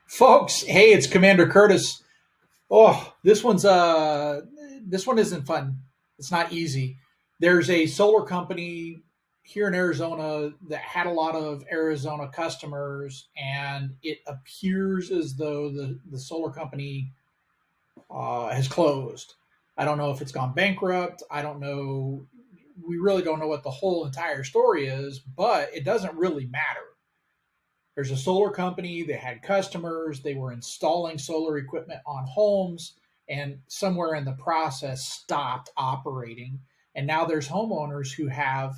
Folks, hey, it's Commander Curtis. Oh, this one isn't fun. It's not easy. There's a solar company here in Arizona that had a lot of Arizona customers, and it appears as though the solar company has closed. I don't know if it's gone bankrupt. I don't know. We really don't know what the whole entire story is, but it doesn't really matter. There's a solar company, they had customers, they were installing solar equipment on homes, and somewhere in the process stopped operating. And now there's homeowners who have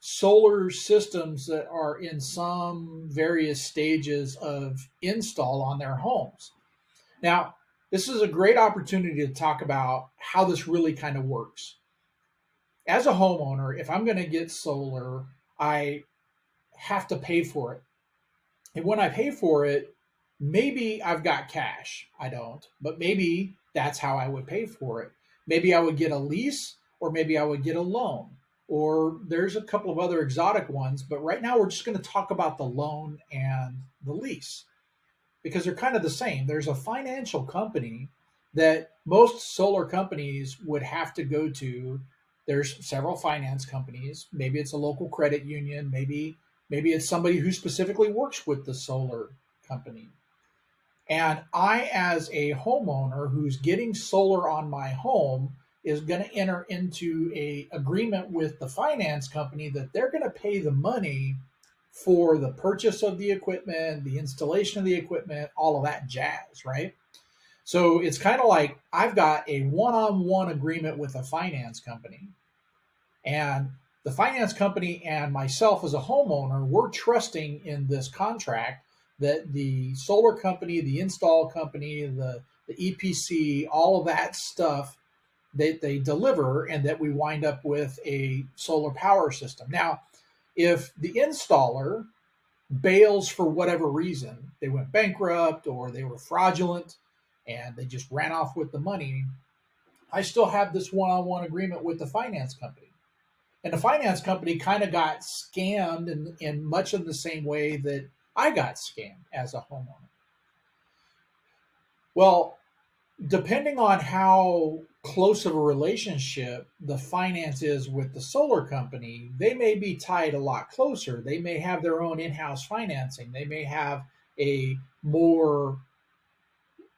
solar systems that are in some various stages of install on their homes. Now, this is a great opportunity to talk about how this really kind of works. As a homeowner, if I'm going to get solar, I have to pay for it. And when I pay for it, maybe I've got cash. I don't, but maybe that's how I would pay for it. Maybe I would get a lease, or maybe I would get a loan. Or there's a couple of other exotic ones, but right now we're just going to talk about the loan and the lease because they're kind of the same. There's a financial company that most solar companies would have to go to. There's several finance companies. Maybe it's a local credit union. Maybe it's somebody who specifically works with the solar company. And I, as a homeowner who's getting solar on my home, is going to enter into a agreement with the finance company that they're going to pay the money for the purchase of the equipment, the installation of the equipment, all of that jazz, right? So it's kind of like I've got a one-on-one agreement with a finance company, and the finance company and myself as a homeowner, we're trusting in this contract that the solar company, the install company, the EPC, all of that stuff that they deliver, and that we wind up with a solar power system. Now, if the installer bails for whatever reason, they went bankrupt or they were fraudulent and they just ran off with the money, I still have this one on one agreement with the finance company. And the finance company kind of got scammed in much of the same way that I got scammed as a homeowner. Well, depending on how close of a relationship the finance is with the solar company, they may be tied a lot closer. They may have their own in house financing, they may have a more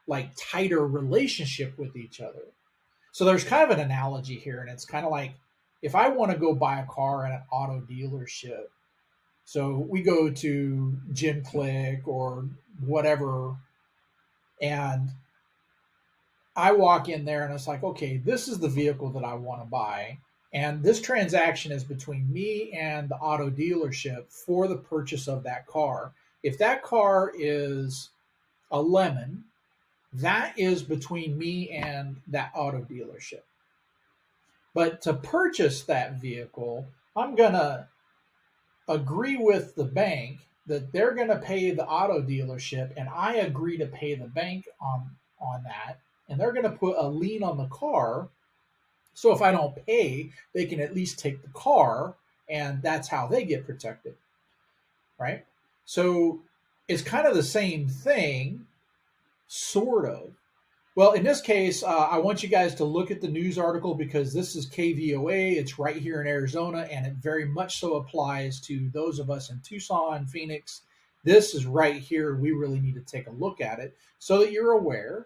like tighter relationship with each other. So there's kind of an analogy here, and it's kind of like if I want to go buy a car at an auto dealership, so we go to Jim Click or whatever, and I walk in there and it's like, okay, this is the vehicle that I want to buy. And this transaction is between me and the auto dealership for the purchase of that car. If that car is a lemon, that is between me and that auto dealership. But to purchase that vehicle, I'm going to agree with the bank that they're going to pay the auto dealership, and I agree to pay the bank on that, and they're going to put a lien on the car. So if I don't pay, they can at least take the car, and that's how they get protected, right? So it's kind of the same thing, sort of. Well, in this case, I want you guys to look at the news article because this is KVOA. It's right here in Arizona, and it very much so applies to those of us in Tucson, Phoenix. This is right here. We really need to take a look at it so that you're aware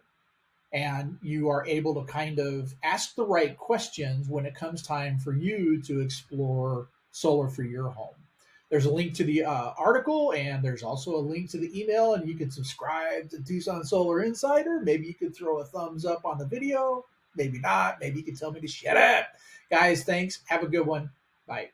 and you are able to kind of ask the right questions when it comes time for you to explore solar for your home. There's a link to the article, and there's also a link to the email, and you can subscribe to Tucson Solar Insider. Maybe you could throw a thumbs up on the video. Maybe not. Maybe you can tell me to shut up. Guys, thanks. Have a good one. Bye.